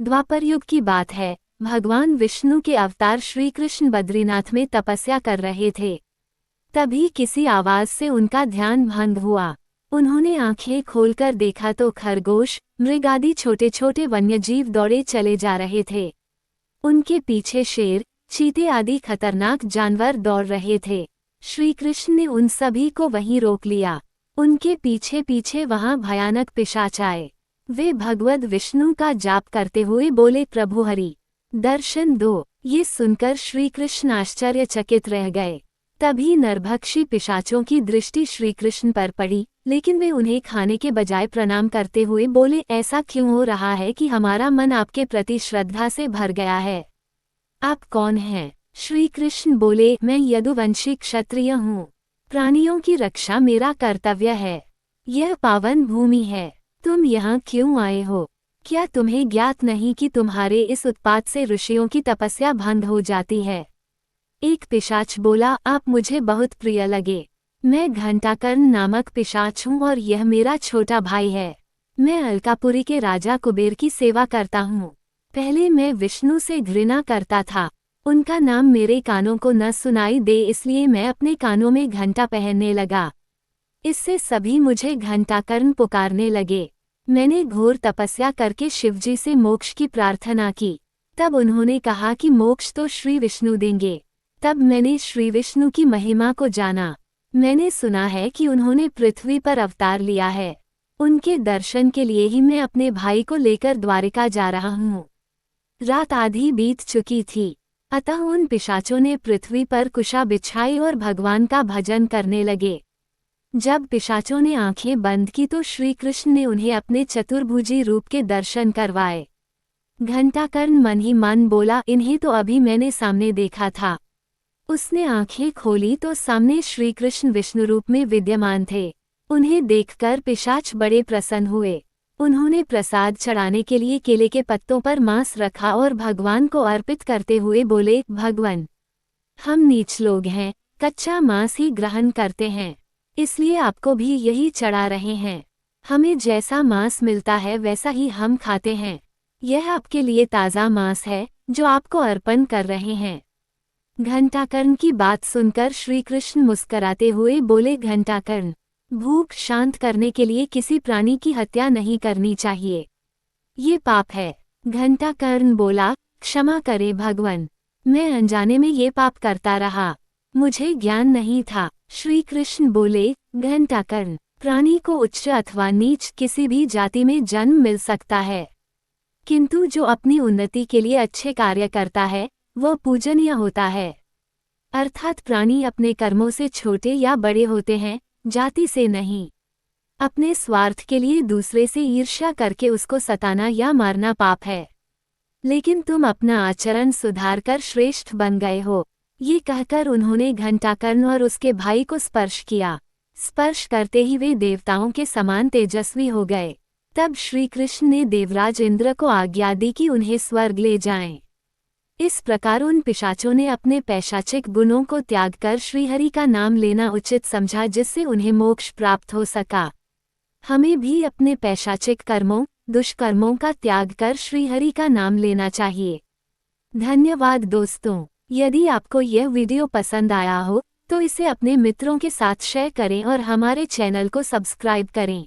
द्वापर युग की बात है। भगवान विष्णु के अवतार श्री कृष्ण बद्रीनाथ में तपस्या कर रहे थे। तभी किसी आवाज से उनका ध्यान भंग हुआ। उन्होंने आंखें खोलकर देखा तो खरगोश, मृग आदि छोटे छोटे वन्यजीव दौड़े चले जा रहे थे। उनके पीछे शेर, चीते आदि खतरनाक जानवर दौड़ रहे थे। श्री कृष्ण ने उन सभी को वहीं रोक लिया। उनके पीछे पीछे वहां भयानक पिशाच आए। वे भगवद विष्णु का जाप करते हुए बोले, प्रभु हरि, दर्शन दो। ये सुनकर श्री कृष्ण आश्चर्यचकित रह गए। तभी नरभक्षी पिशाचों की दृष्टि श्री कृष्ण पर पड़ी, लेकिन वे उन्हें खाने के बजाय प्रणाम करते हुए बोले, ऐसा क्यों हो रहा है कि हमारा मन आपके प्रति श्रद्धा से भर गया है? आप कौन हैं? श्री कृष्ण बोले, मैं यदुवंशी क्षत्रिय हूँ। प्राणियों की रक्षा मेरा कर्तव्य है। यह पावन भूमि है। तुम यहाँ क्यों आए हो? क्या तुम्हें ज्ञात नहीं कि तुम्हारे इस उत्पात से ऋषियों की तपस्या भंग हो जाती है? एक पिशाच बोला, आप मुझे बहुत प्रिय लगे। मैं घंटाकर्ण नामक पिशाच हूँ और यह मेरा छोटा भाई है। मैं अलकापुरी के राजा कुबेर की सेवा करता हूँ। पहले मैं विष्णु से घृणा करता था। उनका नाम मेरे कानों को न सुनाई दे, इसलिए मैं अपने कानों में घंटा पहनने लगा। इससे सभी मुझे घंटाकर्ण पुकारने लगे। मैंने घोर तपस्या करके शिवजी से मोक्ष की प्रार्थना की। तब उन्होंने कहा कि मोक्ष तो श्री विष्णु देंगे। तब मैंने श्री विष्णु की महिमा को जाना। मैंने सुना है कि उन्होंने पृथ्वी पर अवतार लिया है। उनके दर्शन के लिए ही मैं अपने भाई को लेकर द्वारिका जा रहा हूँ। रात आधी बीत चुकी थी, अतः उन पिशाचों ने पृथ्वी पर कुशा बिछाई और भगवान का भजन करने लगे। जब पिशाचों ने आंखें बंद की तो श्री कृष्ण ने उन्हें अपने चतुर्भुजी रूप के दर्शन करवाए। घंटाकर्ण मन ही मन बोला, इन्हें तो अभी मैंने सामने देखा था। उसने आंखें खोली तो सामने श्री कृष्ण विष्णु रूप में विद्यमान थे। उन्हें देखकर पिशाच बड़े प्रसन्न हुए। उन्होंने प्रसाद चढ़ाने के लिए केले के पत्तों पर मांस रखा और भगवान को अर्पित करते हुए बोले, भगवान, हम नीच लोग हैं, कच्चा मांस ही ग्रहण करते हैं, इसलिए आपको भी यही चढ़ा रहे हैं। हमें जैसा मांस मिलता है वैसा ही हम खाते हैं। यह आपके लिए ताज़ा मांस है जो आपको अर्पण कर रहे हैं। घंटाकर्ण की बात सुनकर श्री कृष्ण मुस्कराते हुए बोले, घंटाकर्ण, भूख शांत करने के लिए किसी प्राणी की हत्या नहीं करनी चाहिए। ये पाप है। घंटाकर्ण बोला, क्षमा करे भगवान, मैं अनजाने में ये पाप करता रहा, मुझे ज्ञान नहीं था। श्री कृष्ण बोले, घंटाकर्ण, प्राणी को उच्च अथवा नीच किसी भी जाति में जन्म मिल सकता है, किंतु जो अपनी उन्नति के लिए अच्छे कार्य करता है वह पूजनीय होता है। अर्थात प्राणी अपने कर्मों से छोटे या बड़े होते हैं, जाति से नहीं। अपने स्वार्थ के लिए दूसरे से ईर्ष्या करके उसको सताना या मारना पाप है। लेकिन तुम अपना आचरण सुधार कर श्रेष्ठ बन गए हो। ये कहकर उन्होंने घंटाकर्ण और उसके भाई को स्पर्श किया। स्पर्श करते ही वे देवताओं के समान तेजस्वी हो गए। तब श्री कृष्ण ने देवराज इंद्र को आज्ञा दी कि उन्हें स्वर्ग ले जाएं। इस प्रकार उन पिशाचों ने अपने पैशाचिक गुणों को त्याग कर श्रीहरि का नाम लेना उचित समझा, जिससे उन्हें मोक्ष प्राप्त हो सका। हमें भी अपने पैशाचिक कर्मों, दुष्कर्मों का त्याग कर श्रीहरि का नाम लेना चाहिए। धन्यवाद दोस्तों। यदि आपको यह वीडियो पसंद आया हो तो इसे अपने मित्रों के साथ शेयर करें और हमारे चैनल को सब्सक्राइब करें।